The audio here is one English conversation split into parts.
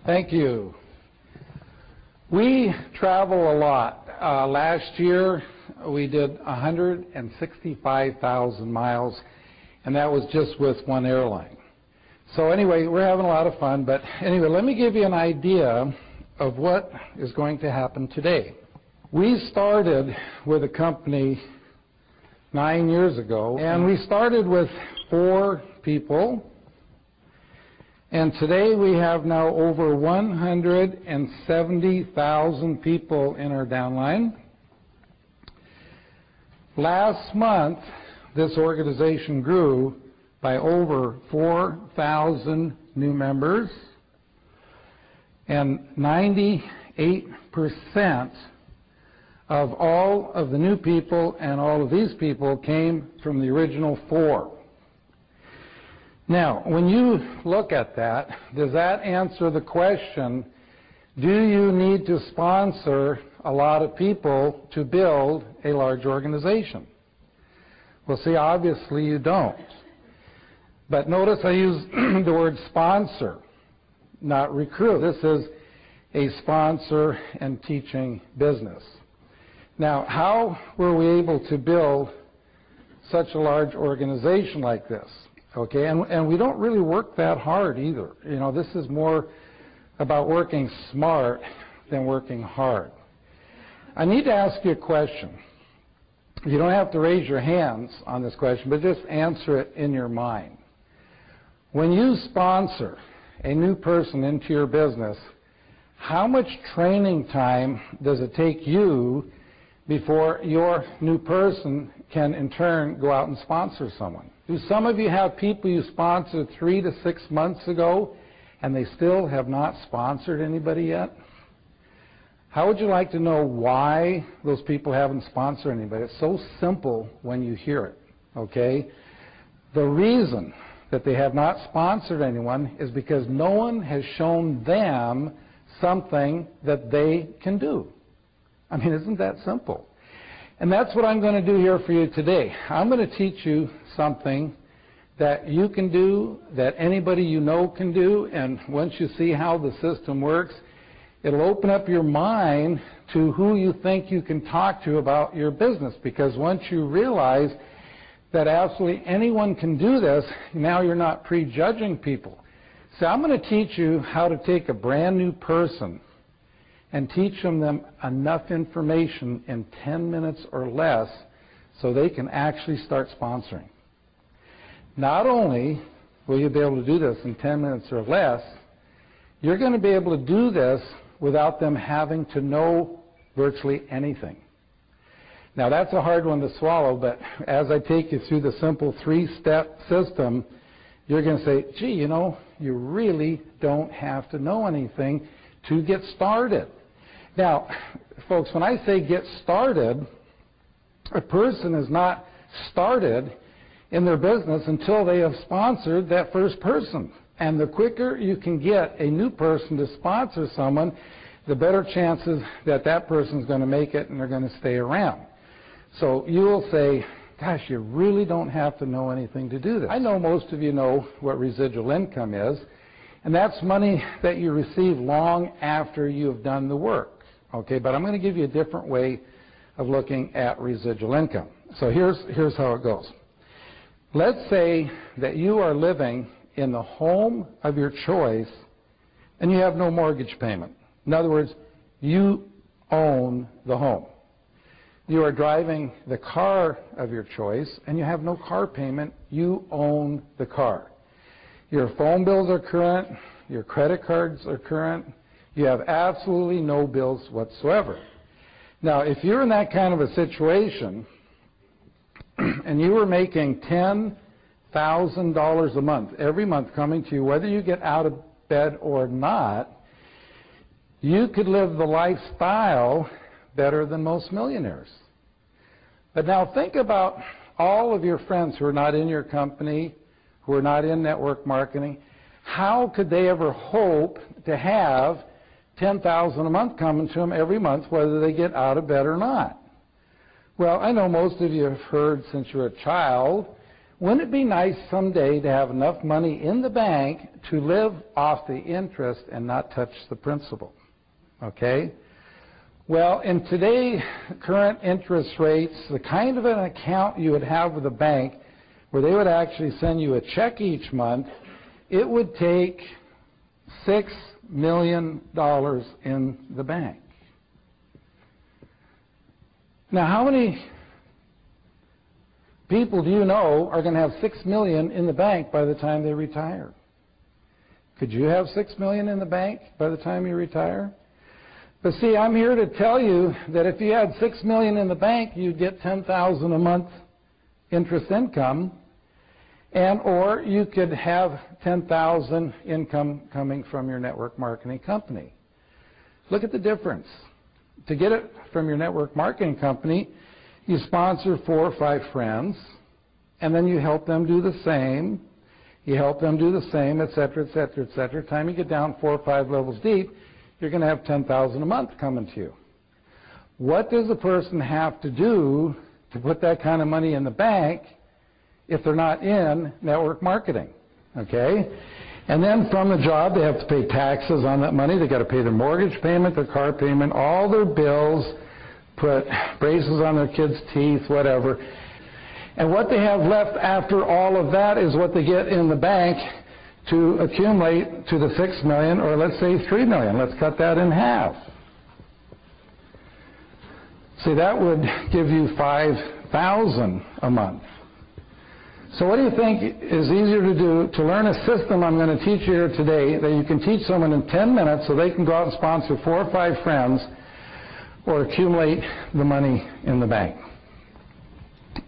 Thank you. We travel a lot. Last year we did 165,000 miles, and that was just with one airline. So anyway, we're having a lot of fun, but anyway, let me give you an idea of what is going to happen today. We started with a company 9 years ago, and we started with 4 people. And today we have now over 170,000 people in our downline. Last month, this organization grew by over 4,000 new members, and 98% of all of the new people and all of these people came from the original 4. Now, when you look at that, does that answer the question, do you need to sponsor a lot of people to build a large organization? Well, see, obviously you don't. But notice I use the word sponsor, not recruit. This is a sponsor and teaching business. Now, how were we able to build such a large organization like this? Okay, and we don't really work that hard either. You know, this is more about working smart than working hard. I need to ask you a question. You don't have to raise your hands on this question, but just answer it in your mind. When you sponsor a new person into your business, how much training time does it take you before your new person can in turn go out and sponsor someone? Do some of you have people you sponsored 3 to 6 months ago and they still have not sponsored anybody yet? How would you like to know why those people haven't sponsored anybody? It's so simple when you hear it, okay? The reason that they have not sponsored anyone is because no one has shown them something that they can do. I mean, isn't that simple? And that's what I'm going to do here for you today. I'm going to teach you something that you can do, that anybody you know can do, and once you see how the system works, it'll open up your mind to who you think you can talk to about your business, because once you realize that absolutely anyone can do this, now you're not prejudging people. So I'm going to teach you how to take a brand new person and teach them enough information in 10 minutes or less so they can actually start sponsoring. Not only will you be able to do this in 10 minutes or less, you're going to be able to do this without them having to know virtually anything. Now, that's a hard one to swallow, but as I take you through the simple 3-step system, you're going to say, gee, you know, you really don't have to know anything to get started. Now, folks, when I say get started, a person is not started in their business until they have sponsored that first person. And the quicker you can get a new person to sponsor someone, the better chances that that person is going to make it and they're going to stay around. So you will say, gosh, you really don't have to know anything to do this. I know most of you know what residual income is, and that's money that you receive long after you have done the work. Okay, but I'm going to give you a different way of looking at residual income. So here's how it goes. Let's say that you are living in the home of your choice and you have no mortgage payment. In other words, you own the home. You are driving the car of your choice and you have no car payment. You own the car. Your phone bills are current. Your credit cards are current. You have absolutely no bills whatsoever. Now, if you're in that kind of a situation and you were making $10,000 a month, every month coming to you, whether you get out of bed or not, you could live the lifestyle better than most millionaires. But now think about all of your friends who are not in your company, who are not in network marketing. How could they ever hope to have $10,000 a month coming to them every month, whether they get out of bed or not? Well, I know most of you have heard since you were a child Wouldn't it be nice someday to have enough money in the bank to live off the interest and not touch the principal? Okay? Well, in today's current interest rates, the kind of an account you would have with a bank where they would actually send you a check each month, it would take $6 million in the bank. Now, how many people do you know are going to have $6 million in the bank by the time they retire? Could you have $6 million in the bank by the time you retire? But see, I'm here to tell you that if you had $6 million in the bank, you'd get $10,000 a month interest income, and or you could have $10,000 income coming from your network marketing company. Look at the difference. To get it from your network marketing company, you sponsor 4 or 5 friends, and then you help them do the same. You help them do the same, et cetera, et cetera, et cetera. Time you get down 4 or 5 levels deep, you're going to have $10,000 a month coming to you. What does a person have to do to put that kind of money in the bank if they're not in network marketing? Okay? And then from the job, they have to pay taxes on that money. They've got to pay their mortgage payment, their car payment, all their bills, put braces on their kids' teeth, whatever. And what they have left after all of that is what they get in the bank to accumulate to the $6 million, or let's say $3 million. Let's cut that in half. See, that would give you $5,000 a month. So what do you think is easier to do to learn a system I'm going to teach you here today that you can teach someone in 10 minutes so they can go out and sponsor 4 or 5 friends or accumulate the money in the bank?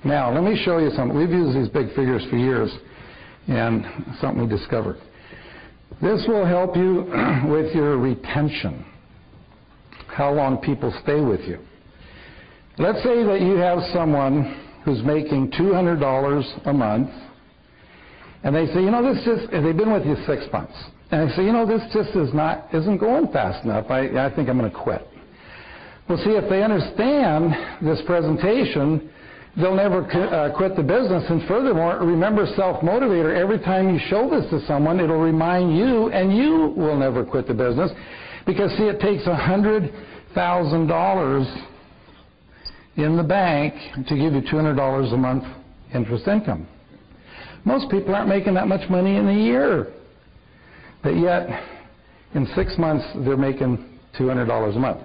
Now, let me show you something. We've used these big figures for years, and something we discovered. This will help you with your retention, how long people stay with you. Let's say that you have someone who's making $200 a month, and they say, you know, this just, and they've been with you 6 months, and they say, you know, this just isn't going fast enough. I think I'm going to quit. Well, see, if they understand this presentation, they'll never quit the business. And furthermore, remember self-motivator. Every time you show this to someone, it'll remind you, and you will never quit the business. Because, see, it takes $100,000 in the bank to give you $200 a month interest income. Most people aren't making that much money in a year. But yet, in 6 months, they're making $200 a month.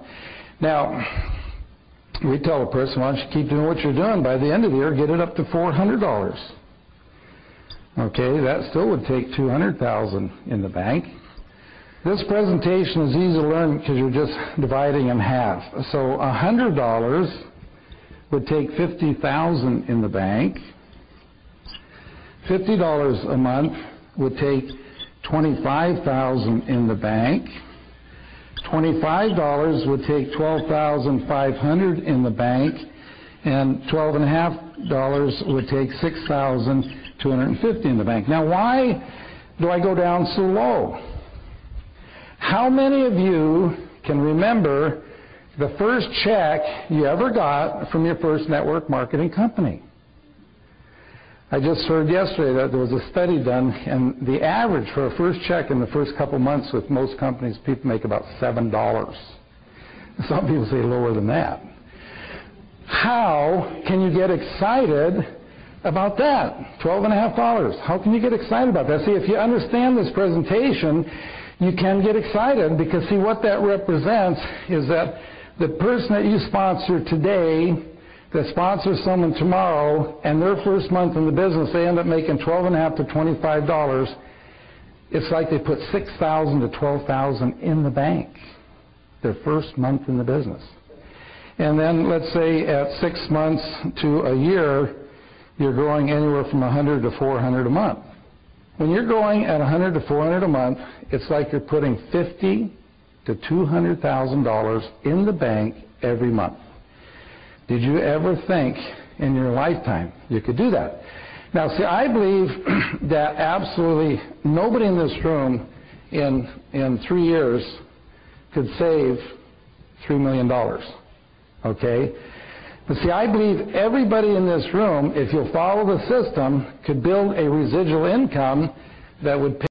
Now, we tell a person, why don't you keep doing what you're doing? By the end of the year, get it up to $400. Okay, that still would take $200,000 in the bank. This presentation is easy to learn because you're just dividing in half. So $100 would take $50,000 in the bank. $50 a month would take $25,000 in the bank. $25 would take $12,500 in the bank, and $12.50 would take $6,250 in the bank. Now, why do I go down so low? How many of you can remember the first check you ever got from your first network marketing company? I just heard yesterday that there was a study done, and the average for a first check in the first couple months with most companies, people make about $7. Some people say lower than that. How can you get excited about that? $12.50. How can you get excited about that? See, if you understand this presentation, you can get excited because, see, what that represents is that the person that you sponsor today that sponsors someone tomorrow, and their first month in the business, they end up making $12.50 to $25. It's like they put $6,000 to $12,000 in the bank their first month in the business. And then let's say at 6 months to a year, you're growing anywhere from $100 to $400 a month. When you're growing at $100 to $400 a month, it's like you're putting $50,000 to $200,000 in the bank every month. Did you ever think in your lifetime you could do that? Now, see, I believe that absolutely nobody in this room in 3 years could save $3 million, okay? But see, I believe everybody in this room, if you'll follow the system, could build a residual income that would pay